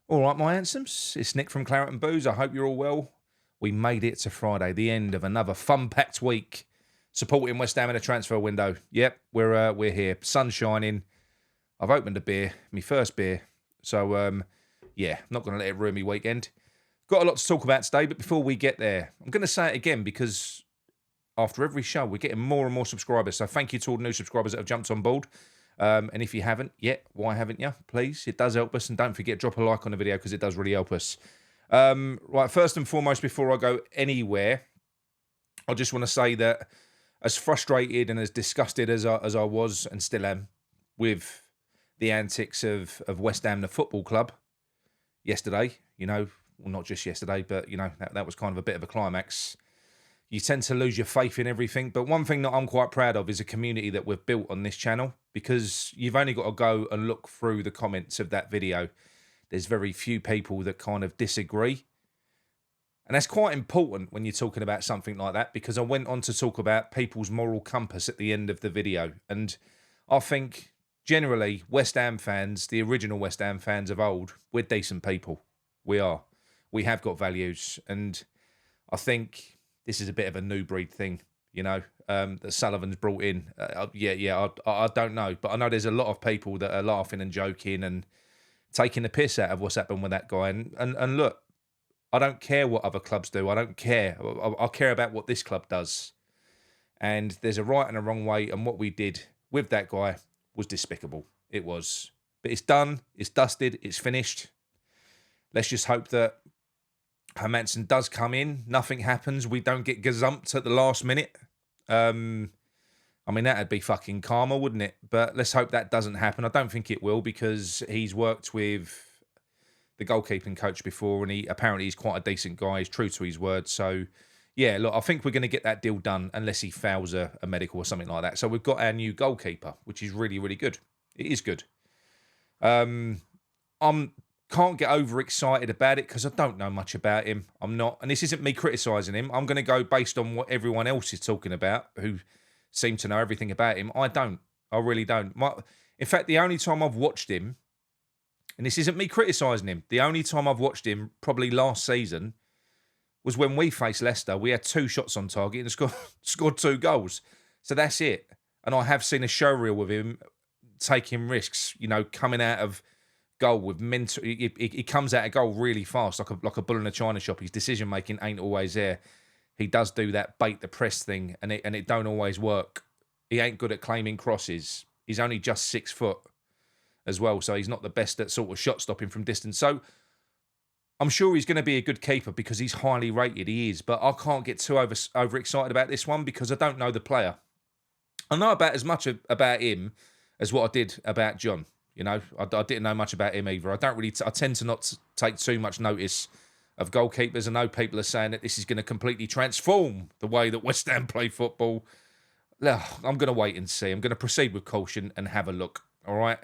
All right, my handsomes. It's Nick from Claret and Booze. I hope you're all well. We made it to Friday, the end of another fun-packed week, supporting West Ham in a transfer window. Yep, we're here. Sun shining. I've opened a beer, my first beer. So yeah, I'm not going to let it ruin my weekend. Got a lot to talk about today, but before we get there, I'm going to say it again because after every show, we're getting more and more subscribers. So thank you to all the new subscribers that have jumped on board. And if you haven't yet, why haven't you? Please, it does help us. And don't forget, drop a like on the video because it does really help us. Right, first and foremost, before I go anywhere, I just want to say that as frustrated and as disgusted as I was and still am with the antics of West Ham, the football club, yesterday, well, not just yesterday, but, that was kind of a bit of a climax. You tend to lose your faith in everything. But one thing that I'm quite proud of is a community that we've built on this channel, because you've only got to go and look through the comments of that video. There's very few people that kind of disagree. And that's quite important when you're talking about something like that, because I went on to talk about people's moral compass at the end of the video. And I think generally West Ham fans, the original West Ham fans of old, we're decent people. We are. We have got values. And I think this is a bit of a new breed thing, that Sullivan's brought in. I don't know. But I know there's a lot of people that are laughing and joking and taking the piss out of what's happened with that guy. And look, I don't care what other clubs do. I don't care. I care about what this club does. And there's a right and a wrong way. And what we did with that guy was despicable. It was. But it's done. It's dusted. It's finished. Let's just hope that Hermansen does come in. Nothing happens. We don't get gazumped at the last minute. That'd be fucking karma, wouldn't it? But let's hope that doesn't happen. I don't think it will, because he's worked with the goalkeeping coach before, and he's quite a decent guy. He's true to his word. So, yeah, look, I think we're going to get that deal done unless he fails a medical or something like that. So we've got our new goalkeeper, which is really, really good. It is good. Can't get overexcited about it because I don't know much about him. I'm not, and this isn't me criticising him. I'm going to go based on what everyone else is talking about, who seem to know everything about him. I don't. I really don't. In fact, the only time I've watched him, and this isn't me criticising him, the only time I've watched him probably last season was when we faced Leicester. We had 2 shots on target and scored 2 goals. So that's it. And I have seen a showreel with him taking risks, coming out of goal with mental. He comes out of goal really fast, like a bull in a china shop. His decision making ain't always there. He does do that bait the press thing, and it don't always work. He ain't good at claiming crosses. He's only just 6 foot as well, so he's not the best at sort of shot stopping from distance. So I'm sure he's going to be a good keeper because he's highly rated. He is, but I can't get too overexcited about this one because I don't know the player. I know about as much about him as what I did about John. I didn't know much about him either. I tend to not take too much notice of goalkeepers. I know people are saying that this is going to completely transform the way that West Ham play football. I'm going to wait and see. I'm going to proceed with caution and have a look. All right.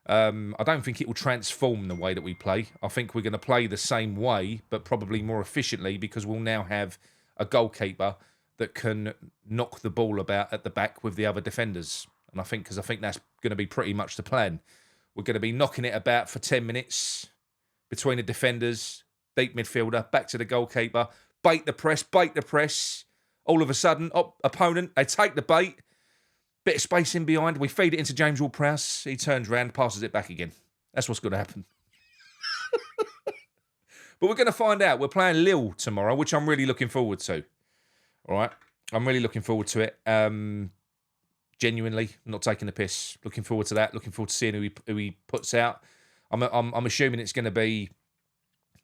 I don't think it will transform the way that we play. I think we're going to play the same way, but probably more efficiently, because we'll now have a goalkeeper that can knock the ball about at the back with the other defenders. And I think that's going to be pretty much the plan. We're going to be knocking it about for 10 minutes between the defenders, deep midfielder, back to the goalkeeper, bait the press. All of a sudden, opponent, they take the bait, bit of space in behind, we feed it into James Ward-Prowse, he turns around, passes it back again. That's what's going to happen. But we're going to find out. We're playing Lille tomorrow, which I'm really looking forward to. All right? I'm really looking forward to it. Genuinely, I'm not taking the piss. Looking forward to that. Looking forward to seeing who he puts out. I'm assuming it's going to be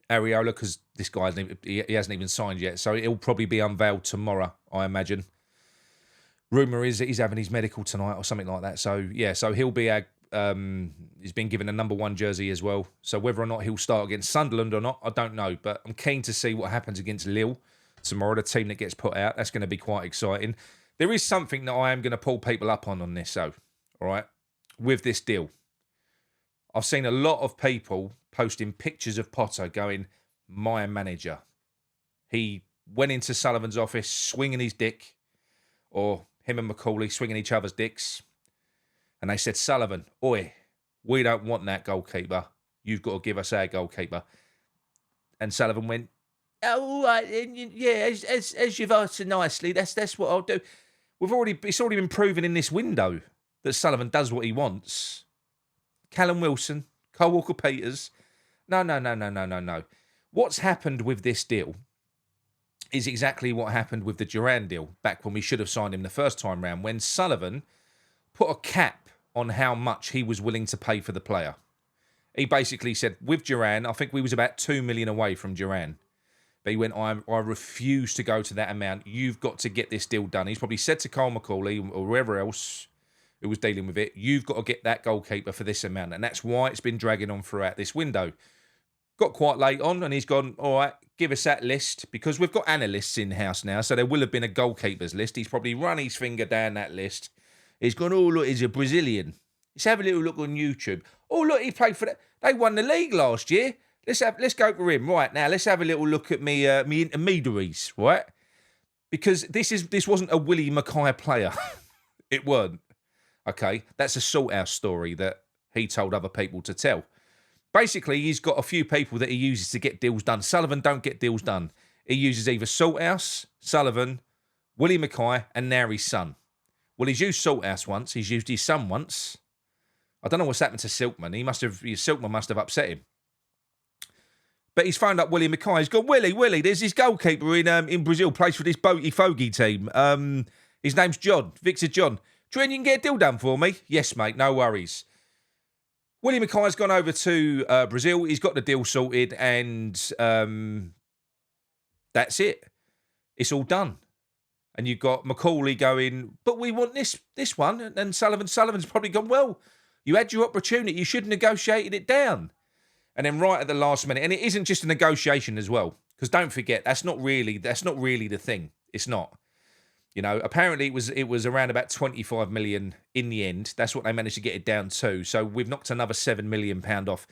Areola, because this guy he hasn't even signed yet, so it'll probably be unveiled tomorrow, I imagine. Rumour is that he's having his medical tonight or something like that. So yeah, so he'll be he's been given a number 1 jersey as well. So whether or not he'll start against Sunderland or not, I don't know. But I'm keen to see what happens against Lille tomorrow, the team that gets put out. That's going to be quite exciting. There is something that I am going to pull people up on this, though, all right, with this deal. I've seen a lot of people posting pictures of Potter going, my manager. He went into Sullivan's office swinging his dick, or him and McCauley swinging each other's dicks. And they said, Sullivan, oi, we don't want that goalkeeper. You've got to give us our goalkeeper. And Sullivan went, oh, all right, yeah, as you've asked so nicely, that's what I'll do. It's already been proven in this window that Sullivan does what he wants. Callum Wilson, Kyle Walker-Peters. No. What's happened with this deal is exactly what happened with the Duran deal back when we should have signed him the first time round, when Sullivan put a cap on how much he was willing to pay for the player. He basically said, with Duran, I think we was about 2 million away from Duran. But he went, I refuse to go to that amount. You've got to get this deal done. He's probably said to Kyle McCauley or whoever else who was dealing with it, you've got to get that goalkeeper for this amount. And that's why it's been dragging on throughout this window. Got quite late on and he's gone, all right, give us that list. Because we've got analysts in-house now, so there will have been a goalkeepers list. He's probably run his finger down that list. He's gone, oh, look, he's a Brazilian. Let's have a little look on YouTube. Oh, look, he played for that. They won the league last year. Let's go for him right now. Let's have a little look at me intermediaries, right? Because this wasn't a Willie Mackay player. It weren't. Okay, that's a Salthouse story that he told other people to tell. Basically, he's got a few people that he uses to get deals done. Sullivan don't get deals done. He uses either Salthouse, Sullivan, Willie Mackay, and now his son. Well, he's used Salthouse once. He's used his son once. I don't know what's happened to Silkman. Silkman must have upset him. But he's phoned up Willie Mackay. He's gone, Willie, there's this goalkeeper in Brazil, plays for this Boaty Fogey team. His name's John, Victor John. Do you reckon you can get a deal done for me? Yes, mate, no worries. Willie Mackay's gone over to Brazil. He's got the deal sorted and that's it. It's all done. And you've got McCauley going, but we want this one. And Sullivan's probably gone, well, you had your opportunity. You should have negotiated it down. And then right at the last minute, and it isn't just a negotiation as well, because don't forget, that's not really the thing. It's not. You know, apparently it was around about 25 million in the end. That's what they managed to get it down to. So we've knocked another £7 million off.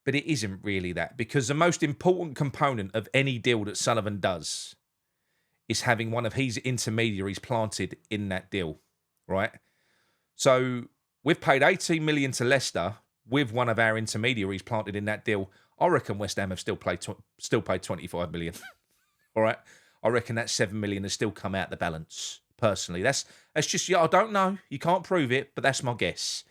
But it isn't really that, because the most important component of any deal that Sullivan does is having one of his intermediaries planted in that deal, right? So we've paid 18 million to Leicester with one of our intermediaries planted in that deal. I reckon West Ham have still paid 25 million. All right, I reckon that 7 million has still come out the balance. Personally, that's just, I don't know. You can't prove it, but that's my guess.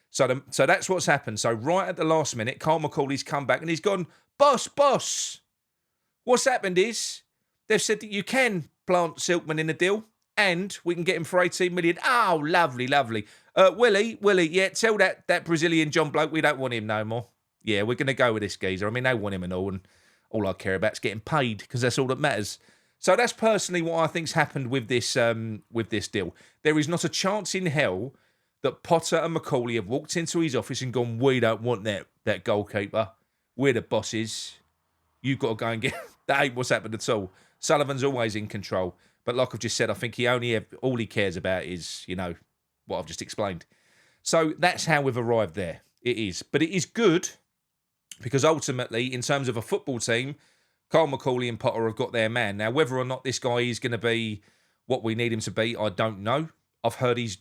So that's what's happened. So right at the last minute, Kyle McCauley's come back and he's gone, boss. What's happened is they've said that you can plant Silkman in the deal and we can get him for 18 million. Oh, lovely. Willie, yeah, tell that Brazilian John bloke we don't want him no more. Yeah, we're going to go with this geezer. I mean, they want him and all I care about is getting paid because that's all that matters. So that's personally what I think's happened with this deal. There is not a chance in hell that Potter and McCauley have walked into his office and gone, we don't want that goalkeeper. We're the bosses. You've got to go and get... That ain't what's happened at all. Sullivan's always in control. But like I've just said, I think all he cares about is, what I've just explained. So that's how we've arrived there. It is. But it is good because ultimately, in terms of a football team, Kyle McCauley and Potter have got their man. Now, whether or not this guy is going to be what we need him to be, I don't know. I've heard he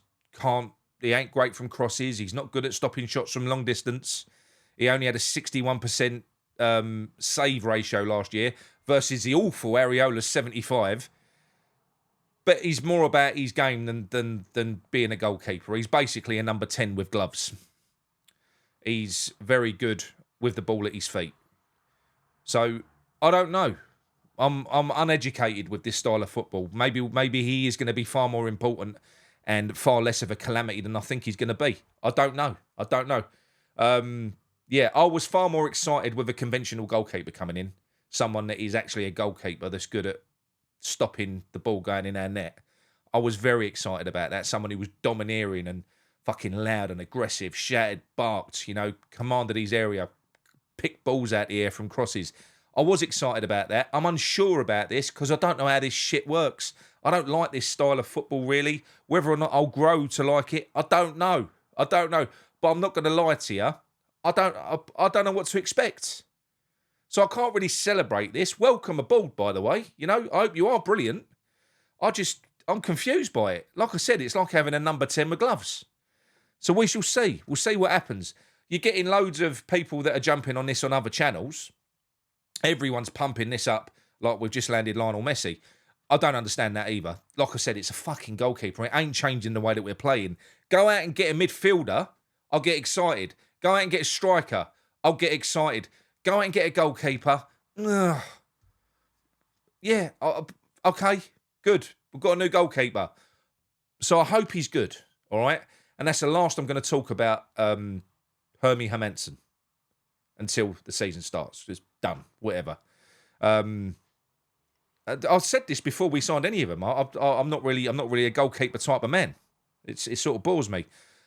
ain't great from crosses. He's not good at stopping shots from long distance. He only had a 61% save ratio last year versus the awful Areola's 75%. But he's more about his game than being a goalkeeper. He's basically a number 10 with gloves. He's very good with the ball at his feet. So, I don't know. I'm uneducated with this style of football. Maybe he is going to be far more important and far less of a calamity than I think he's going to be. I don't know. I was far more excited with a conventional goalkeeper coming in. Someone that is actually a goalkeeper that's good at stopping the ball going in our net. I was very excited about that. Someone who was domineering and fucking loud and aggressive, shouted, barked, commanded his area, picked balls out the air from crosses. I was excited about that. I'm unsure about this because I don't know how this shit works. I don't like this style of football, really. Whether or not I'll grow to like it, I don't know. But I'm not going to lie to you. I don't know what to expect. So I can't really celebrate this. Welcome aboard, by the way. I hope you are brilliant. I'm confused by it. Like I said, it's like having a number 10 with gloves. So we shall see. We'll see what happens. you're getting loads of people that are jumping on this on other channels. Everyone's pumping this up like we've just landed Lionel Messi. I don't understand that either. Like I said, it's a fucking goalkeeper. It ain't changing the way that we're playing. Go out and get a midfielder, I'll get excited. Go out and get a striker, I'll get excited. Go out and get a goalkeeper. Ugh. Yeah, okay, good. We've got a new goalkeeper. So I hope he's good, all right? And that's the last I'm going to talk about Hermie Hermansen until the season starts. It's done, whatever. I've said this before we signed any of them. I'm not really a goalkeeper type of man. It sort of bores me.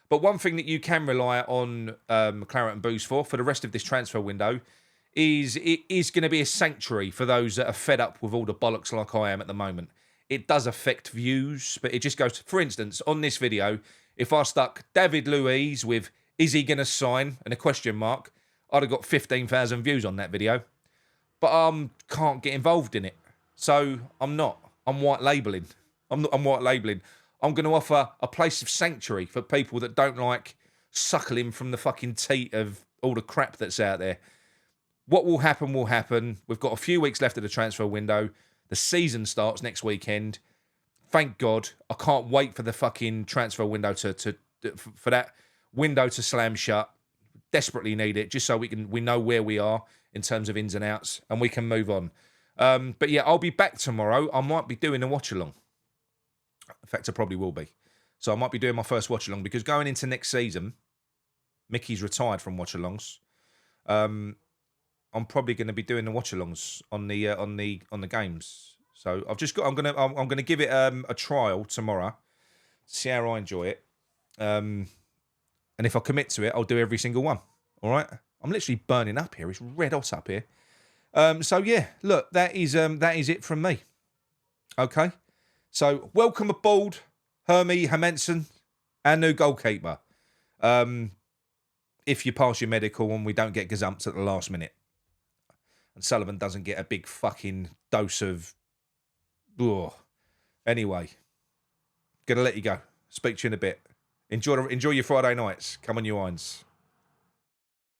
But one thing that you can rely on Claret and Booze for the rest of this transfer window is it is going to be a sanctuary for those that are fed up with all the bollocks like I am at the moment. It does affect views, but it just goes... For instance, on this video, if I stuck David Luiz with "Is he going to sign?" and a question mark, I'd have got 15,000 views on that video. But I can't get involved in it. So I'm not. I'm white labelling. I'm white labelling. I'm going to offer a place of sanctuary for people that don't like suckling from the fucking teat of all the crap that's out there. What will happen will happen. We've got a few weeks left of the transfer window. The season starts next weekend. Thank God. I can't wait for the fucking transfer window for that window to slam shut. Desperately need it, just so we know where we are in terms of ins and outs, and we can move on. But yeah, I'll be back tomorrow. I might be doing a watch along. In fact, I probably will be. So I might be doing my first watch along because going into next season, Mickey's retired from watch alongs. I'm probably going to be doing the watch alongs on the games. So I'm gonna give it a trial tomorrow, see how I enjoy it. And if I commit to it, I'll do every single one. All right. I'm literally burning up here. It's red hot up here. So yeah, look, that is it from me. Okay. So welcome aboard, Hermie Hermansen, our new goalkeeper. If you pass your medical and we don't get gazumped at the last minute, and Sullivan doesn't get a big fucking dose of. Ugh. Anyway, gonna let you go. Speak to you in a bit. Enjoy your Friday nights. Come on, you irons.